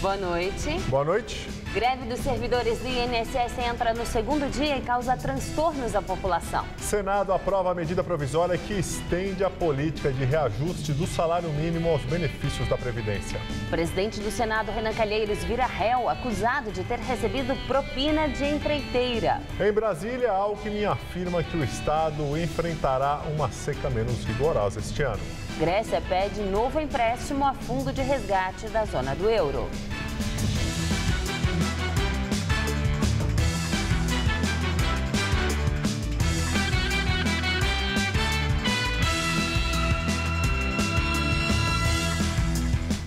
Boa noite. Boa noite. Greve dos servidores do INSS entra no segundo dia e causa transtornos à população. Senado aprova a medida provisória que estende a política de reajuste do salário mínimo aos benefícios da Previdência. O presidente do Senado, Renan Calheiros, vira réu, acusado de ter recebido propina de empreiteira. Em Brasília, Alckmin afirma que o Estado enfrentará uma seca menos rigorosa este ano. Grécia pede novo empréstimo a fundo de resgate da zona do euro.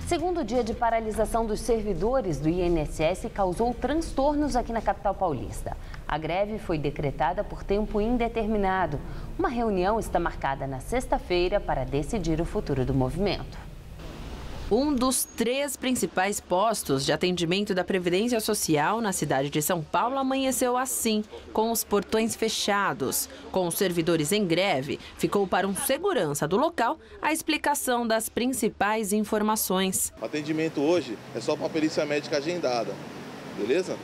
Segundo dia de paralisação dos servidores do INSS causou transtornos aqui na capital paulista. A greve foi decretada por tempo indeterminado. Uma reunião está marcada na sexta-feira para decidir o futuro do movimento. Um dos 3 principais postos de atendimento da Previdência Social na cidade de São Paulo amanheceu assim, com os portões fechados. Com os servidores em greve, ficou para um segurança do local a explicação das principais informações. O atendimento hoje é só para a perícia médica agendada, beleza?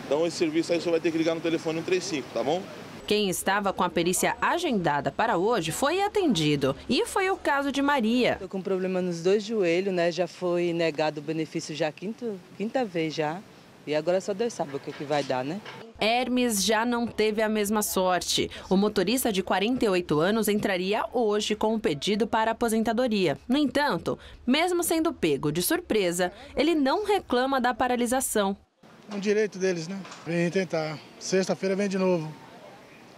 Então esse serviço aí você vai ter que ligar no telefone 135, tá bom? Quem estava com a perícia agendada para hoje foi atendido. E foi o caso de Maria. Estou com problema nos 2 joelhos, né? Já foi negado o benefício já quinta vez já. E agora só Deus sabe o que vai dar, né? Hermes já não teve a mesma sorte. O motorista de 48 anos entraria hoje com um pedido para aposentadoria. No entanto, mesmo sendo pego de surpresa, ele não reclama da paralisação. É um direito deles, né? Vem tentar. Sexta-feira vem de novo.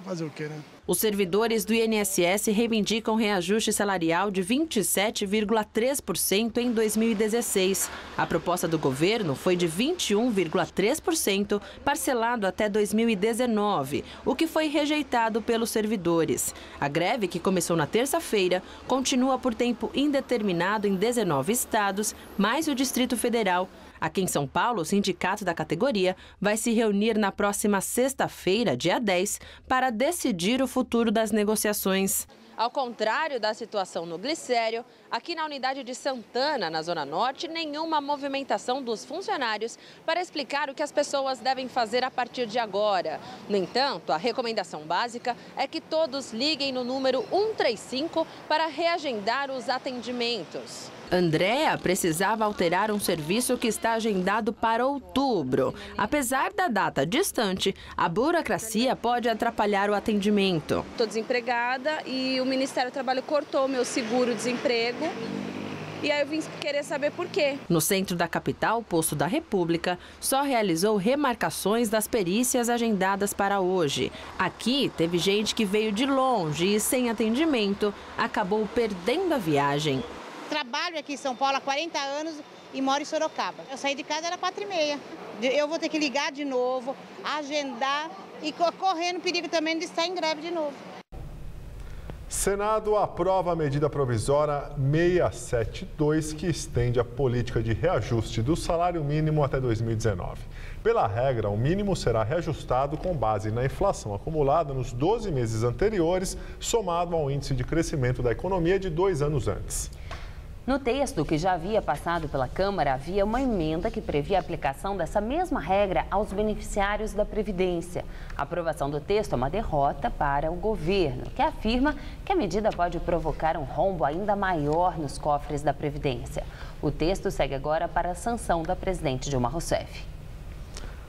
Fazer o quê, né? Os servidores do INSS reivindicam reajuste salarial de 27,3% em 2016. A proposta do governo foi de 21,3%, parcelado até 2019, o que foi rejeitado pelos servidores. A greve, que começou na terça-feira, continua por tempo indeterminado em 19 estados, mais o Distrito Federal. Aqui em São Paulo, o sindicato da categoria vai se reunir na próxima sexta-feira, dia 10, para decidir o futuro das negociações. Ao contrário da situação no Glicério, aqui na unidade de Santana, na Zona Norte, nenhuma movimentação dos funcionários para explicar o que as pessoas devem fazer a partir de agora. No entanto, a recomendação básica é que todos liguem no número 135 para reagendar os atendimentos. Andréa precisava alterar um serviço que está agendado para outubro. Apesar da data distante, a burocracia pode atrapalhar o atendimento. Estou desempregada e o Ministério do Trabalho cortou meu seguro-desemprego. E aí eu vim querer saber por quê. No centro da capital, o posto da República só realizou remarcações das perícias agendadas para hoje. Aqui teve gente que veio de longe e sem atendimento acabou perdendo a viagem. Trabalho aqui em São Paulo há 40 anos e moro em Sorocaba. Eu saí de casa era 4h30. Eu vou ter que ligar de novo, agendar e correndo o perigo também de estar em greve de novo. Senado aprova a medida provisória 672, que estende a política de reajuste do salário mínimo até 2019. Pela regra, o mínimo será reajustado com base na inflação acumulada nos 12 meses anteriores, somado ao índice de crescimento da economia de 2 anos antes. No texto que já havia passado pela Câmara, havia uma emenda que previa a aplicação dessa mesma regra aos beneficiários da Previdência. A aprovação do texto é uma derrota para o governo, que afirma que a medida pode provocar um rombo ainda maior nos cofres da Previdência. O texto segue agora para a sanção da presidente Dilma Rousseff.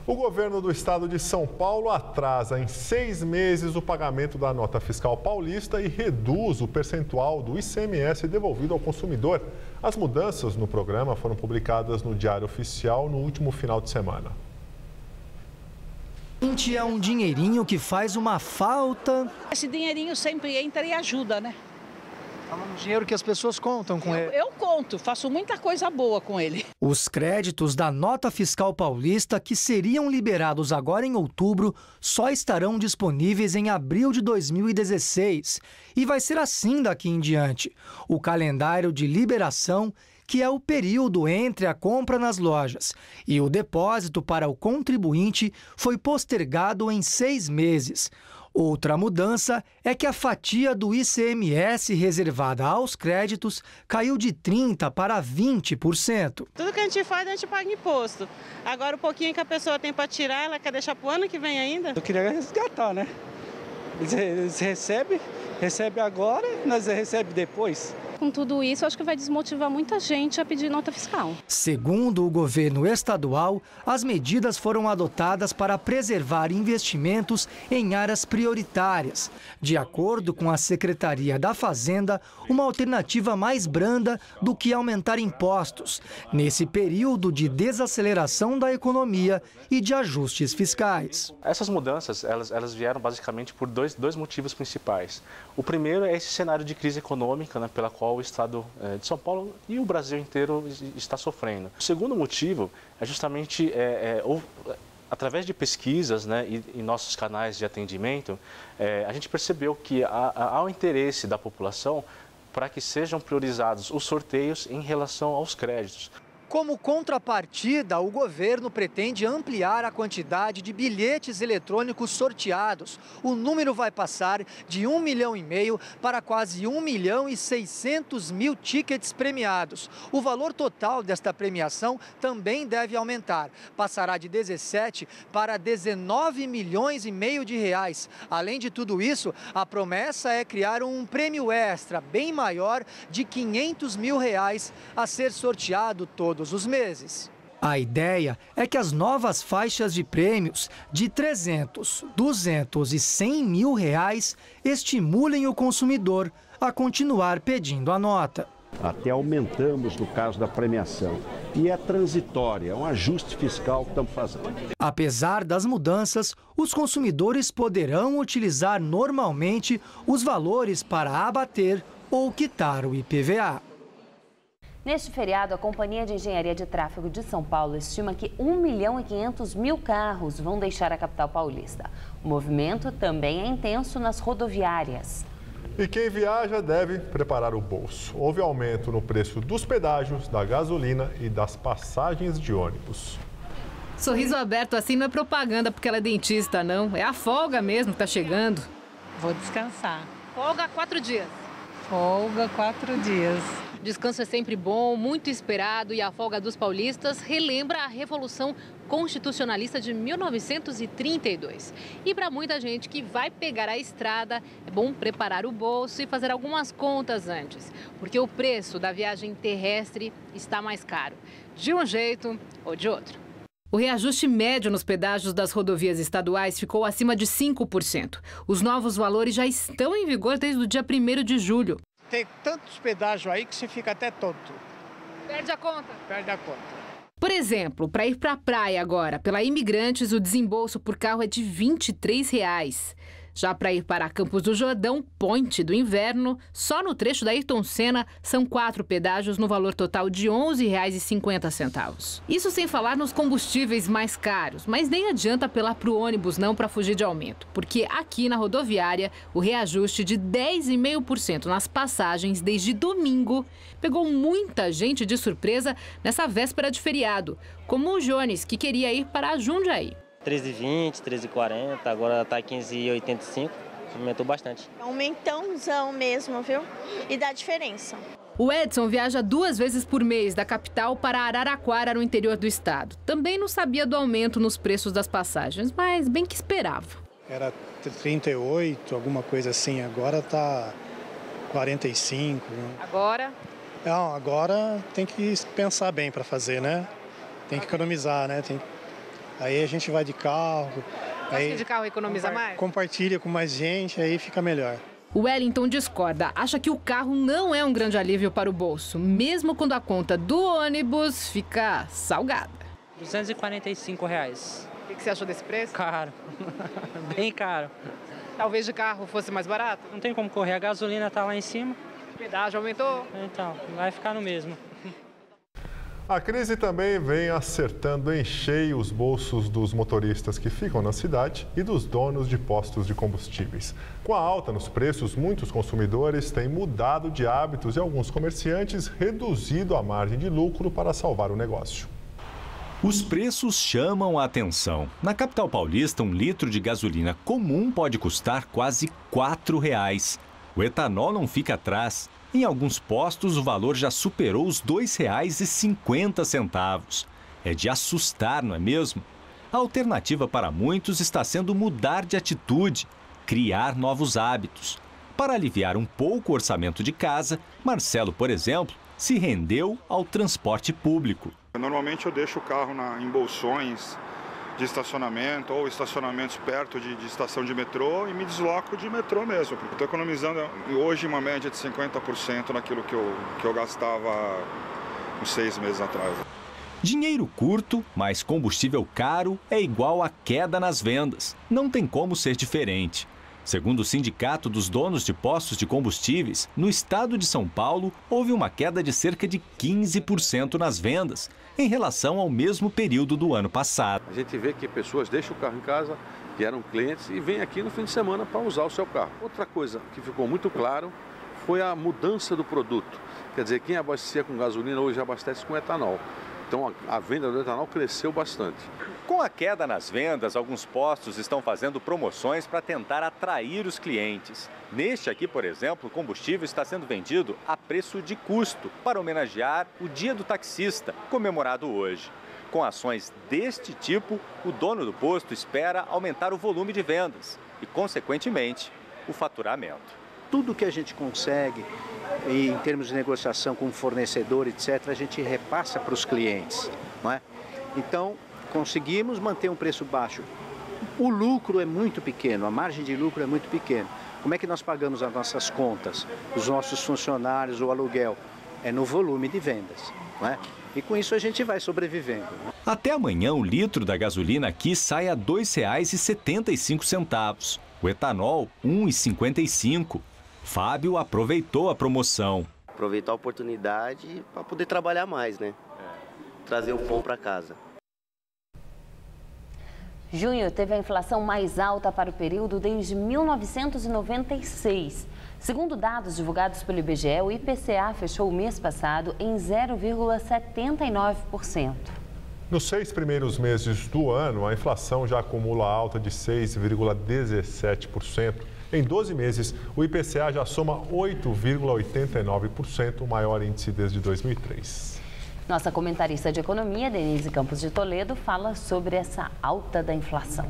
O governo do estado de São Paulo atrasa em 6 meses o pagamento da nota fiscal paulista e reduz o percentual do ICMS devolvido ao consumidor. As mudanças no programa foram publicadas no Diário Oficial no último final de semana. É um dinheirinho que faz uma falta. Esse dinheirinho sempre entra e ajuda, né? É um dinheiro que as pessoas contam com ele. Eu conto, faço muita coisa boa com ele. Os créditos da nota fiscal paulista, que seriam liberados agora em outubro, só estarão disponíveis em abril de 2016. E vai ser assim daqui em diante. O calendário de liberação, que é o período entre a compra nas lojas e o depósito para o contribuinte, foi postergado em 6 meses. Outra mudança é que a fatia do ICMS reservada aos créditos caiu de 30% para 20%. Tudo que a gente faz, a gente paga imposto. Agora, o pouquinho que a pessoa tem para tirar, ela quer deixar para o ano que vem ainda? Eu queria resgatar, né? Eles recebem agora, nós recebemos depois. Com tudo isso, acho que vai desmotivar muita gente a pedir nota fiscal. Segundo o governo estadual, as medidas foram adotadas para preservar investimentos em áreas prioritárias. De acordo com a Secretaria da Fazenda, uma alternativa mais branda do que aumentar impostos, nesse período de desaceleração da economia e de ajustes fiscais. Essas mudanças, elas vieram basicamente por dois motivos principais. O primeiro é esse cenário de crise econômica, né, pela qual o estado de São Paulo e o Brasil inteiro está sofrendo. O segundo motivo é justamente através de pesquisas, né, e em nossos canais de atendimento, a gente percebeu que há um interesse da população para que sejam priorizados os sorteios em relação aos créditos. Como contrapartida, o governo pretende ampliar a quantidade de bilhetes eletrônicos sorteados. O número vai passar de 1,5 milhão para quase 1.600.000 tickets premiados. O valor total desta premiação também deve aumentar. Passará de 17 para 19,5 milhões de reais. Além de tudo isso, a promessa é criar um prêmio extra bem maior de 500 mil reais a ser sorteado todos os meses. A ideia é que as novas faixas de prêmios de 300, 200 e 100 mil reais estimulem o consumidor a continuar pedindo a nota. Até aumentamos no caso da premiação. E é transitória, é um ajuste fiscal que estamos fazendo. Apesar das mudanças, os consumidores poderão utilizar normalmente os valores para abater ou quitar o IPVA. Neste feriado, a Companhia de Engenharia de Tráfego de São Paulo estima que 1.500.000 carros vão deixar a capital paulista. O movimento também é intenso nas rodoviárias. E quem viaja deve preparar o bolso. Houve aumento no preço dos pedágios, da gasolina e das passagens de ônibus. Sorriso aberto assim não é propaganda porque ela é dentista, não. É a folga mesmo que tá chegando. Vou descansar. Folga 4 dias. Folga 4 dias. Descanso é sempre bom, muito esperado, e a folga dos paulistas relembra a Revolução Constitucionalista de 1932. E para muita gente que vai pegar a estrada, é bom preparar o bolso e fazer algumas contas antes, porque o preço da viagem terrestre está mais caro, de um jeito ou de outro. O reajuste médio nos pedágios das rodovias estaduais ficou acima de 5%. Os novos valores já estão em vigor desde o dia 1º de julho. Tem tantos pedágios aí que você fica até tonto. Perde a conta? Perde a conta. Por exemplo, para ir para a praia agora, pela Imigrantes, o desembolso por carro é de R$ 23. Já para ir para Campos do Jordão, Ponte do Inverno, só no trecho da Ayrton Senna, são 4 pedágios no valor total de R$ 11,50. Isso sem falar nos combustíveis mais caros, mas nem adianta apelar para o ônibus não para fugir de aumento, porque aqui na rodoviária, o reajuste de 10,5% nas passagens desde domingo pegou muita gente de surpresa nessa véspera de feriado, como o Jones, que queria ir para Jundiaí. 13,20, 13,40, agora está 15,85, aumentou bastante. É um aumentãozão mesmo, viu? E dá diferença. O Edson viaja 2 vezes por mês da capital para Araraquara, no interior do estado. Também não sabia do aumento nos preços das passagens, mas bem que esperava. Era 38, alguma coisa assim, agora está 45. Agora? Não, agora tem que pensar bem para fazer, né? Tem que economizar, né? Aí a gente vai de carro. Acho que de carro economiza mais? Compartilha com mais gente, aí fica melhor. O Wellington discorda, acha que o carro não é um grande alívio para o bolso, mesmo quando a conta do ônibus fica salgada. R$ 245. O que você achou desse preço? Caro, bem caro. Talvez de carro fosse mais barato? Não tem como correr, a gasolina está lá em cima. O pedágio aumentou? Então, vai ficar no mesmo. A crise também vem acertando em cheio os bolsos dos motoristas que ficam na cidade e dos donos de postos de combustíveis. Com a alta nos preços, muitos consumidores têm mudado de hábitos e alguns comerciantes reduzido a margem de lucro para salvar o negócio. Os preços chamam a atenção. Na capital paulista, 1 litro de gasolina comum pode custar quase R$ 4,00. O etanol não fica atrás. Em alguns postos, o valor já superou os R$ 2,50. É de assustar, não é mesmo? A alternativa para muitos está sendo mudar de atitude, criar novos hábitos. Para aliviar um pouco o orçamento de casa, Marcelo, por exemplo, se rendeu ao transporte público. Normalmente eu deixo o carro em bolsões de estacionamento ou estacionamentos perto de estação de metrô e me desloco de metrô mesmo. Estou economizando hoje uma média de 50% naquilo que eu gastava uns 6 meses atrás. Dinheiro curto, mais combustível caro é igual a queda nas vendas. Não tem como ser diferente. Segundo o Sindicato dos Donos de Postos de Combustíveis, no estado de São Paulo, houve uma queda de cerca de 15% nas vendas, em relação ao mesmo período do ano passado. A gente vê que pessoas deixam o carro em casa, que eram clientes, e vêm aqui no fim de semana para usar o seu carro. Outra coisa que ficou muito claro foi a mudança do produto. Quer dizer, quem abastecia com gasolina hoje abastece com etanol. Então a venda do etanol cresceu bastante. Com a queda nas vendas, alguns postos estão fazendo promoções para tentar atrair os clientes. Neste aqui, por exemplo, o combustível está sendo vendido a preço de custo para homenagear o Dia do Taxista, comemorado hoje. Com ações deste tipo, o dono do posto espera aumentar o volume de vendas e, consequentemente, o faturamento. Tudo que a gente consegue, em termos de negociação com o fornecedor, etc., a gente repassa para os clientes, não é? Então, conseguimos manter um preço baixo. O lucro é muito pequeno, a margem de lucro é muito pequena. Como é que nós pagamos as nossas contas, os nossos funcionários, o aluguel? É no volume de vendas, não é? E com isso a gente vai sobrevivendo. Até amanhã, o litro da gasolina aqui sai a R$ 2,75. O etanol, R$ 1,55. Fábio aproveitou a promoção. Aproveitar a oportunidade para poder trabalhar mais, né? Trazer o pão para casa. Junho teve a inflação mais alta para o período desde 1996. Segundo dados divulgados pelo IBGE, o IPCA fechou o mês passado em 0,79%. Nos 6 primeiros meses do ano, a inflação já acumula alta de 6,17%. Em 12 meses, o IPCA já soma 8,89%, o maior índice desde 2003. Nossa comentarista de economia, Denise Campos de Toledo, fala sobre essa alta da inflação.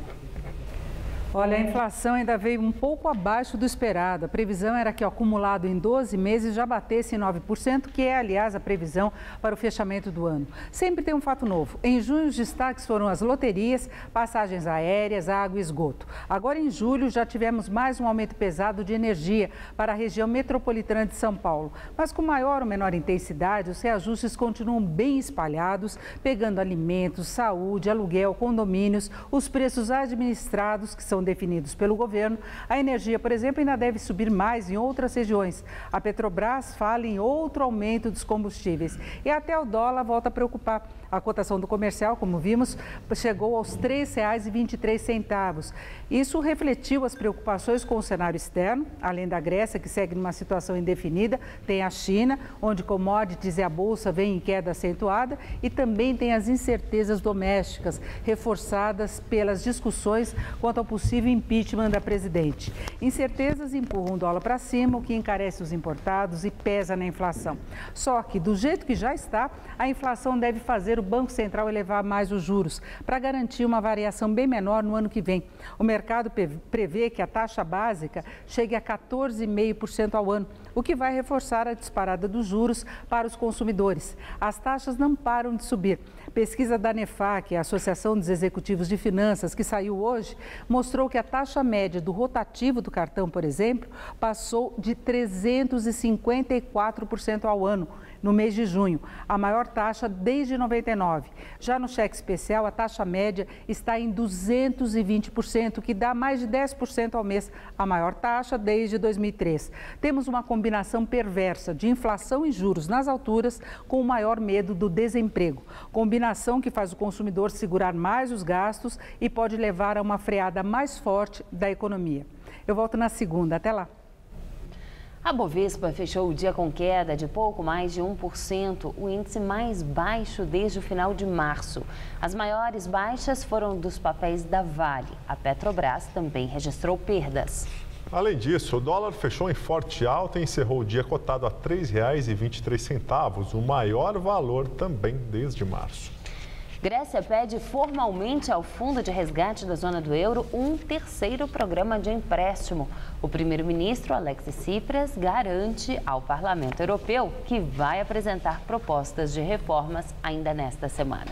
Olha, a inflação ainda veio um pouco abaixo do esperado. A previsão era que o acumulado em 12 meses já batesse 9%, que é, aliás, a previsão para o fechamento do ano. Sempre tem um fato novo. Em junho, os destaques foram as loterias, passagens aéreas, água e esgoto. Agora, em julho, já tivemos mais um aumento pesado de energia para a região metropolitana de São Paulo. Mas com maior ou menor intensidade, os reajustes continuam bem espalhados, pegando alimentos, saúde, aluguel, condomínios, os preços administrados, que são definidos pelo governo. A energia, por exemplo, ainda deve subir mais em outras regiões. A Petrobras fala em outro aumento dos combustíveis. E até o dólar volta a preocupar. A cotação do comercial, como vimos, chegou aos R$ 3,23. Isso refletiu as preocupações com o cenário externo, além da Grécia, que segue numa situação indefinida, tem a China, onde commodities e a bolsa vêm em queda acentuada, e também tem as incertezas domésticas, reforçadas pelas discussões quanto ao possível impeachment da presidente. Incertezas empurram o dólar para cima, o que encarece os importados e pesa na inflação. Só que, do jeito que já está, a inflação deve fazer o Banco Central elevar mais os juros, para garantir uma variação bem menor no ano que vem. O mercado prevê que a taxa básica chegue a 14,5% ao ano, o que vai reforçar a disparada dos juros para os consumidores. As taxas não param de subir. Pesquisa da ANEFAC, a Associação dos Executivos de Finanças, que saiu hoje, mostrou que a taxa média do rotativo do cartão, por exemplo, passou de 354% ao ano no mês de junho, a maior taxa desde 99. Já no cheque especial, a taxa média está em 220%, que dá mais de 10% ao mês, a maior taxa desde 2003. Temos uma combinação perversa de inflação e juros nas alturas, com o maior medo do desemprego. Combinação que faz o consumidor segurar mais os gastos e pode levar a uma freada mais forte da economia. Eu volto na segunda. Até lá. A Bovespa fechou o dia com queda de pouco mais de 1%, o índice mais baixo desde o final de março. As maiores baixas foram dos papéis da Vale. A Petrobras também registrou perdas. Além disso, o dólar fechou em forte alta e encerrou o dia cotado a R$ 3,23, o maior valor também desde março. Grécia pede formalmente ao Fundo de Resgate da Zona do Euro um terceiro programa de empréstimo. O primeiro-ministro Alexis Tsipras garante ao Parlamento Europeu que vai apresentar propostas de reformas ainda nesta semana.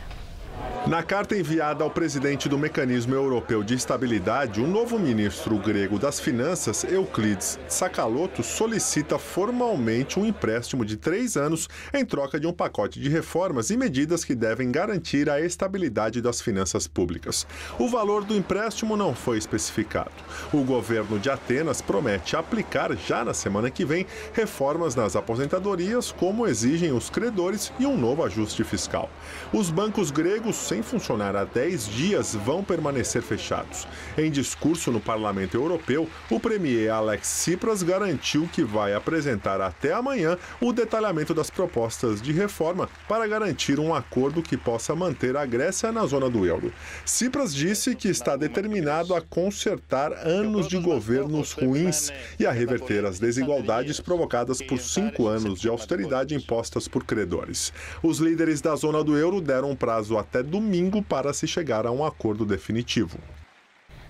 Na carta enviada ao presidente do Mecanismo Europeu de Estabilidade, o novo ministro grego das Finanças, Euclides Tsakalotos, solicita formalmente um empréstimo de 3 anos em troca de um pacote de reformas e medidas que devem garantir a estabilidade das finanças públicas. O valor do empréstimo não foi especificado. O governo de Atenas promete aplicar já na semana que vem reformas nas aposentadorias, como exigem os credores, e um novo ajuste fiscal. Os bancos gregos, sem funcionar há 10 dias, vão permanecer fechados. Em discurso no Parlamento Europeu, o premier Alexis Tsipras garantiu que vai apresentar até amanhã o detalhamento das propostas de reforma para garantir um acordo que possa manter a Grécia na zona do euro. Tsipras disse que está determinado a consertar anos de governos ruins e a reverter as desigualdades provocadas por 5 anos de austeridade impostas por credores. Os líderes da zona do euro deram um prazo até domingo para se chegar a um acordo definitivo.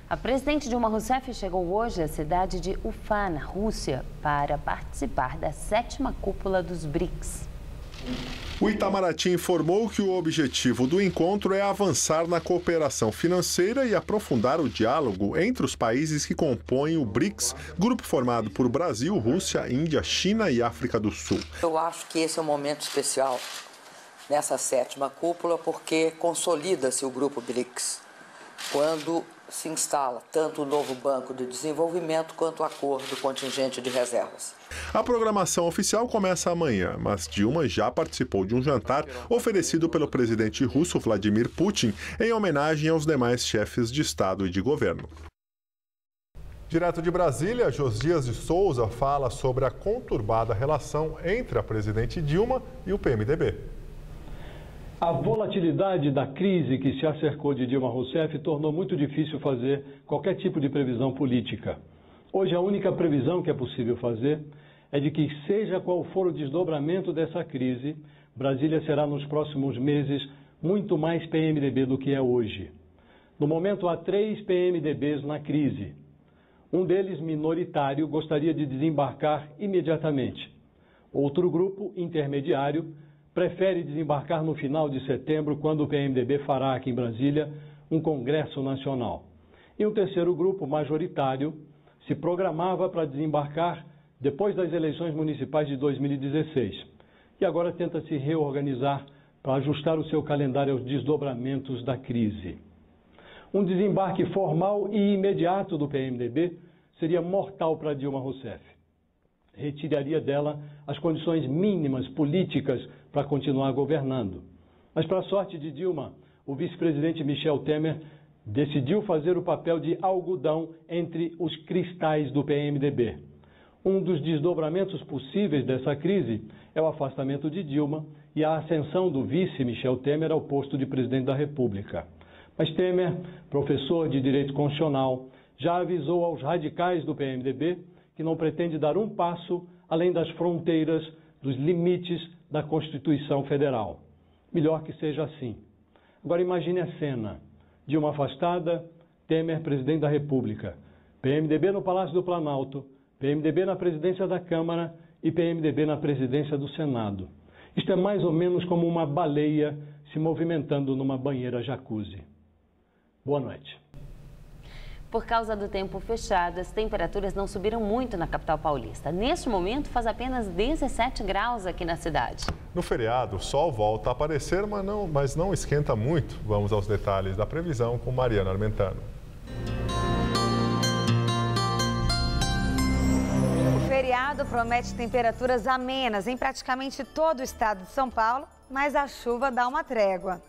A presidente Dilma Rousseff chegou hoje à cidade de Ufá, na Rússia, para participar da 7ª cúpula dos BRICS. O Itamaraty informou que o objetivo do encontro é avançar na cooperação financeira e aprofundar o diálogo entre os países que compõem o BRICS, grupo formado por Brasil, Rússia, Índia, China e África do Sul. Eu acho que esse é um momento especial nessa 7ª cúpula, porque consolida-se o grupo BRICS, quando se instala tanto o novo Banco de Desenvolvimento quanto o acordo contingente de reservas. A programação oficial começa amanhã, mas Dilma já participou de um jantar oferecido pelo presidente russo Vladimir Putin em homenagem aos demais chefes de Estado e de governo. Direto de Brasília, Josias de Souza fala sobre a conturbada relação entre a presidente Dilma e o PMDB. A volatilidade da crise que se acercou de Dilma Rousseff tornou muito difícil fazer qualquer tipo de previsão política. Hoje, a única previsão que é possível fazer é de que, seja qual for o desdobramento dessa crise, Brasília será nos próximos meses muito mais PMDB do que é hoje. No momento, há 3 PMDBs na crise. Um deles, minoritário, gostaria de desembarcar imediatamente. Outro grupo, intermediário, prefere desembarcar no final de setembro, quando o PMDB fará aqui em Brasília um congresso nacional. E um terceiro grupo, majoritário, se programava para desembarcar depois das eleições municipais de 2016. E agora tenta se reorganizar para ajustar o seu calendário aos desdobramentos da crise. Um desembarque formal e imediato do PMDB seria mortal para Dilma Rousseff. Retiraria dela as condições mínimas políticas para continuar governando. Mas, para a sorte de Dilma, o vice-presidente Michel Temer decidiu fazer o papel de algodão entre os cristais do PMDB. Um dos desdobramentos possíveis dessa crise é o afastamento de Dilma e a ascensão do vice Michel Temer ao posto de presidente da República. Mas Temer, professor de Direito Constitucional, já avisou aos radicais do PMDB que não pretende dar um passo além das fronteiras, dos limites da Constituição Federal. Melhor que seja assim. Agora imagine a cena. Dilma afastada, Temer presidente da República, PMDB no Palácio do Planalto, PMDB na presidência da Câmara e PMDB na presidência do Senado. Isto é mais ou menos como uma baleia se movimentando numa banheira jacuzzi. Boa noite. Por causa do tempo fechado, as temperaturas não subiram muito na capital paulista. Neste momento, faz apenas 17 graus aqui na cidade. No feriado, o sol volta a aparecer, mas não esquenta muito. Vamos aos detalhes da previsão com Mariana Armentano. O feriado promete temperaturas amenas em praticamente todo o estado de São Paulo, mas a chuva dá uma trégua.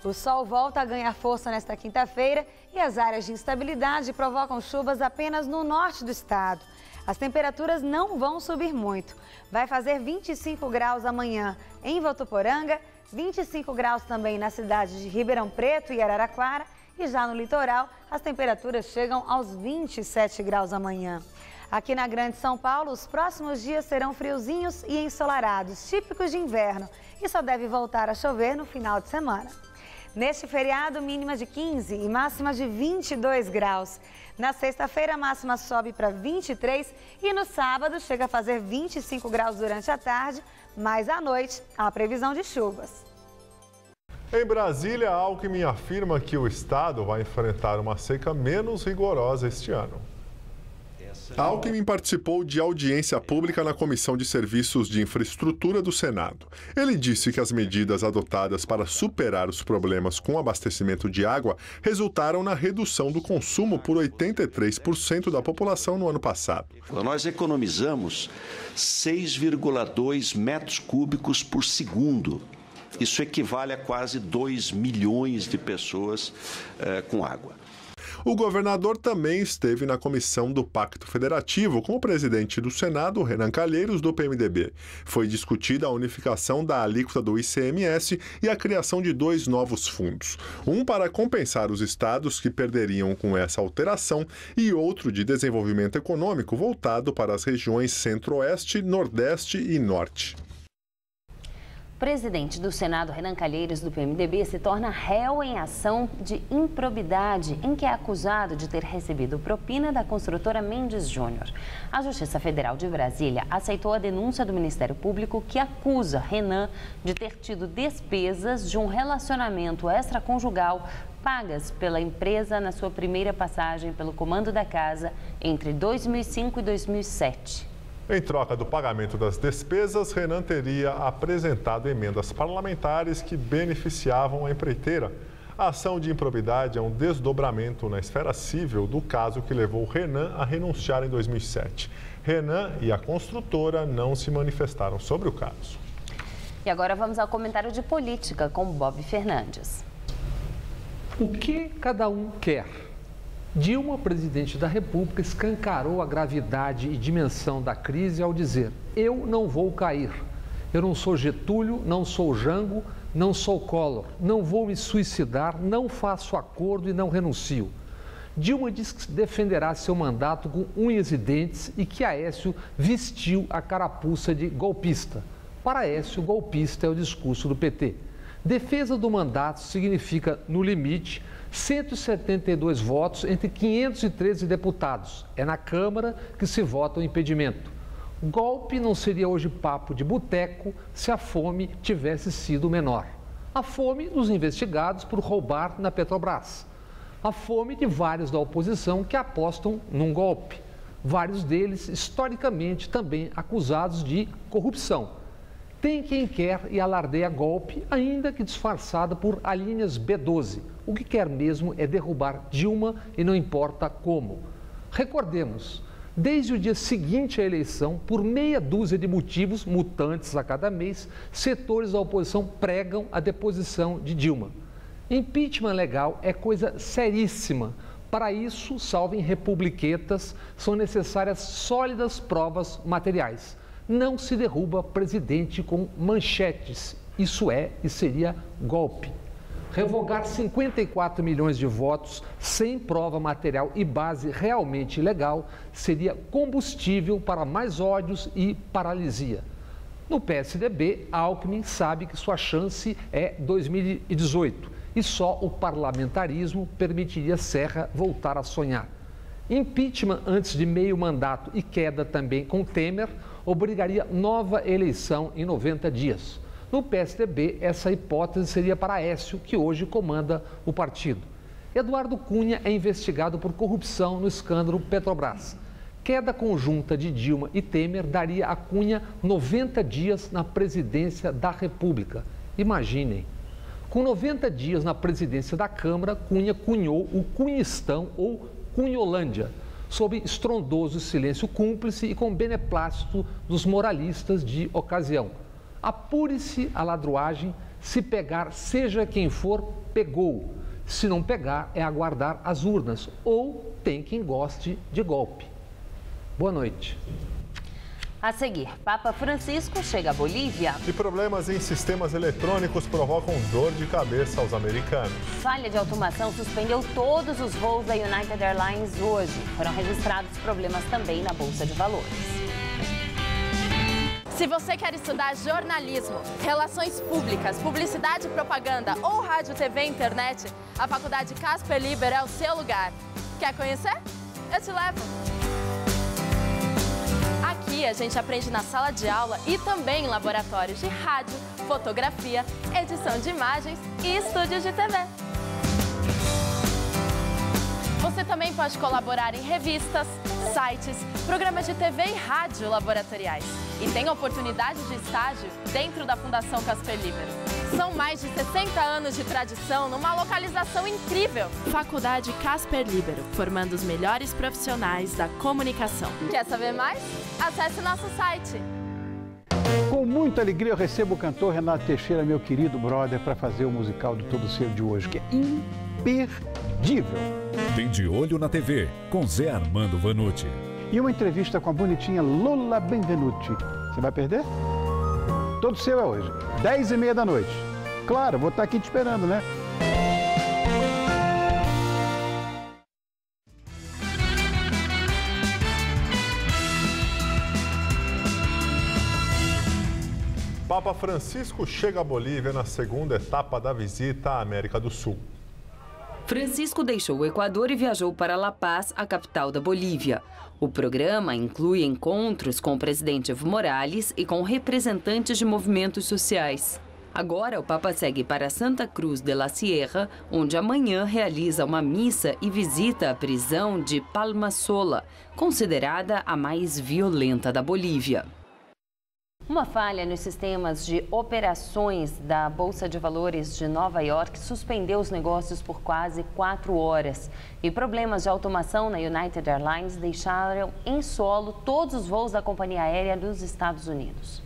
O sol volta a ganhar força nesta quinta-feira e as áreas de instabilidade provocam chuvas apenas no norte do estado. As temperaturas não vão subir muito. Vai fazer 25 graus amanhã em Votuporanga, 25 graus também na cidade de Ribeirão Preto e Araraquara. E já no litoral, as temperaturas chegam aos 27 graus amanhã. Aqui na Grande São Paulo, os próximos dias serão friozinhos e ensolarados, típicos de inverno. E só deve voltar a chover no final de semana. Neste feriado, mínima de 15 e máxima de 22 graus. Na sexta-feira, a máxima sobe para 23 e no sábado chega a fazer 25 graus durante a tarde, mas à noite há previsão de chuvas. Em Brasília, a Alckmin afirma que o estado vai enfrentar uma seca menos rigorosa este ano. Alckmin participou de audiência pública na Comissão de Serviços de Infraestrutura do Senado. Ele disse que as medidas adotadas para superar os problemas com abastecimento de água resultaram na redução do consumo por 83% da população no ano passado. Nós economizamos 6,2 metros cúbicos por segundo. Isso equivale a quase 2 milhões de pessoas com água. O governador também esteve na comissão do Pacto Federativo com o presidente do Senado, Renan Calheiros, do PMDB. Foi discutida a unificação da alíquota do ICMS e a criação de 2 novos fundos. Um para compensar os estados que perderiam com essa alteração e outro de desenvolvimento econômico voltado para as regiões Centro-Oeste, Nordeste e Norte. O presidente do Senado, Renan Calheiros, do PMDB, se torna réu em ação de improbidade em que é acusado de ter recebido propina da construtora Mendes Júnior. A Justiça Federal de Brasília aceitou a denúncia do Ministério Público que acusa Renan de ter tido despesas de um relacionamento extraconjugal pagas pela empresa na sua primeira passagem pelo comando da casa entre 2005 e 2007. Em troca do pagamento das despesas, Renan teria apresentado emendas parlamentares que beneficiavam a empreiteira. A ação de improbidade é um desdobramento na esfera civil do caso que levou Renan a renunciar em 2007. Renan e a construtora não se manifestaram sobre o caso. E agora vamos ao comentário de política com Bob Fernandes. O que cada um quer? Dilma, presidente da República, escancarou a gravidade e dimensão da crise ao dizer: eu não vou cair. Eu não sou Getúlio, não sou Jango, não sou Collor. Não vou me suicidar, não faço acordo e não renuncio. Dilma diz que defenderá seu mandato com unhas e dentes e que Aécio vestiu a carapuça de golpista. Para Aécio, golpista é o discurso do PT. Defesa do mandato significa, no limite, 172 votos entre 513 deputados. É na Câmara que se vota o impedimento. Golpe não seria hoje papo de boteco se a fome tivesse sido menor. A fome dos investigados por roubar na Petrobras. A fome de vários da oposição que apostam num golpe. Vários deles, historicamente, também acusados de corrupção. Tem quem quer e alardeia golpe, ainda que disfarçado por alíneas B12. O que quer mesmo é derrubar Dilma e não importa como. Recordemos, desde o dia seguinte à eleição, por meia dúzia de motivos mutantes a cada mês, setores da oposição pregam a deposição de Dilma. Impeachment legal é coisa seríssima. Para isso, salvem republiquetas, são necessárias sólidas provas materiais. Não se derruba presidente com manchetes. Isso é e seria golpe. Revogar 54 milhões de votos sem prova material e base realmente legal seria combustível para mais ódios e paralisia. No PSDB, Alckmin sabe que sua chance é 2018 e só o parlamentarismo permitiria Serra voltar a sonhar. Impeachment antes de meio mandato e queda também com Temer obrigaria nova eleição em 90 dias. No PSDB, essa hipótese seria para Aécio, que hoje comanda o partido. Eduardo Cunha é investigado por corrupção no escândalo Petrobras. Queda conjunta de Dilma e Temer daria a Cunha 90 dias na presidência da República. Imaginem. Com 90 dias na presidência da Câmara, Cunha cunhou o Cunhistão ou Cunholândia, sob estrondoso silêncio cúmplice e com beneplácito dos moralistas de ocasião. Apure-se a ladruagem, se pegar, seja quem for, pegou. Se não pegar, é aguardar as urnas, ou tem quem goste de golpe. Boa noite. A seguir, Papa Francisco chega à Bolívia. E problemas em sistemas eletrônicos provocam dor de cabeça aos americanos. Falha de automação suspendeu todos os voos da United Airlines hoje. Foram registrados problemas também na Bolsa de Valores. Se você quer estudar jornalismo, relações públicas, publicidade e propaganda ou rádio, TV e internet, a Faculdade Casper Liber é o seu lugar. Quer conhecer? Eu te levo! Aqui a gente aprende na sala de aula e também em laboratórios de rádio, fotografia, edição de imagens e estúdios de TV. Você também pode colaborar em revistas, sites, programas de TV e rádio laboratoriais. E tem oportunidade de estágio dentro da Fundação Casper Libero. São mais de 60 anos de tradição numa localização incrível. Faculdade Casper Libero, formando os melhores profissionais da comunicação. Quer saber mais? Acesse nosso site. Com muita alegria eu recebo o cantor Renato Teixeira, meu querido brother, para fazer o musical do Todo Seu de hoje, que é imperdível. Tem De Olho na TV, com Zé Armando Vanucci. E uma entrevista com a bonitinha Lola Benvenuti. Você vai perder? Todo Seu é hoje, 10h30 da noite. Claro, vou estar aqui te esperando, né? Papa Francisco chega à Bolívia na segunda etapa da visita à América do Sul. Francisco deixou o Equador e viajou para La Paz, a capital da Bolívia. O programa inclui encontros com o presidente Evo Morales e com representantes de movimentos sociais. Agora, o Papa segue para Santa Cruz de la Sierra, onde amanhã realiza uma missa e visita a prisão de Palma Sola, considerada a mais violenta da Bolívia. Uma falha nos sistemas de operações da Bolsa de Valores de Nova York suspendeu os negócios por quase 4 horas. E problemas de automação na United Airlines deixaram em solo todos os voos da companhia aérea dos Estados Unidos.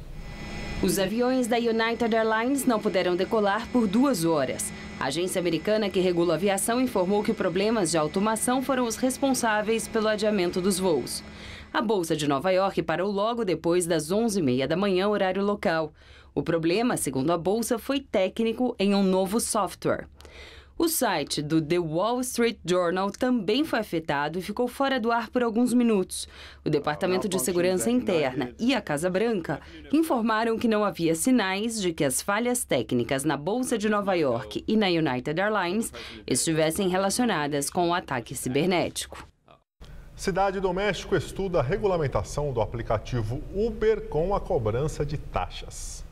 Os aviões da United Airlines não puderam decolar por 2 horas. A agência americana que regula a aviação informou que problemas de automação foram os responsáveis pelo adiamento dos voos. A Bolsa de Nova York parou logo depois das 11h30 da manhã, horário local. O problema, segundo a Bolsa, foi técnico em um novo software. O site do The Wall Street Journal também foi afetado e ficou fora do ar por alguns minutos. O Departamento de Segurança Interna e a Casa Branca informaram que não havia sinais de que as falhas técnicas na Bolsa de Nova York e na United Airlines estivessem relacionadas com o ataque cibernético. Cidade do México estuda a regulamentação do aplicativo Uber com a cobrança de taxas.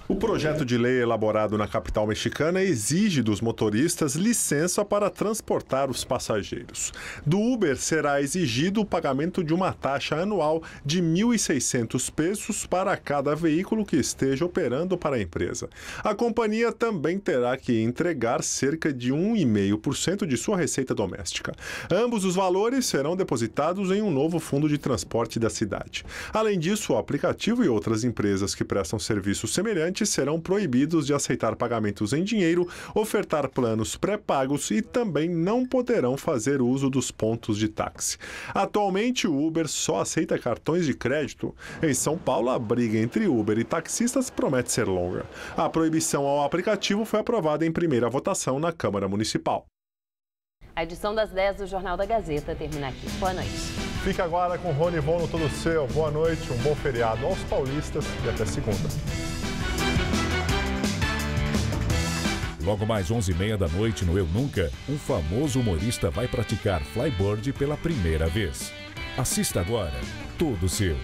O projeto de lei elaborado na capital mexicana exige dos motoristas licença para transportar os passageiros. Do Uber será exigido o pagamento de uma taxa anual de 1.600 pesos para cada veículo que esteja operando para a empresa. A companhia também terá que entregar cerca de 1,5% de sua receita doméstica. Ambos os valores serão depositados em um novo fundo de transporte da cidade. Além disso, o aplicativo e outras empresas que prestam serviços semelhantes serão proibidos de aceitar pagamentos em dinheiro, ofertar planos pré-pagos e também não poderão fazer uso dos pontos de táxi. Atualmente, o Uber só aceita cartões de crédito. Em São Paulo, a briga entre Uber e taxistas promete ser longa. A proibição ao aplicativo foi aprovada em primeira votação na Câmara Municipal. A edição das 10 do Jornal da Gazeta termina aqui. Boa noite. Fique agora com Rony Von no Todo Seu. Boa noite, um bom feriado aos paulistas e até segunda. Logo mais 11h30 da noite no Eu Nunca, um famoso humorista vai praticar flyboard pela primeira vez. Assista agora, Todo Seu.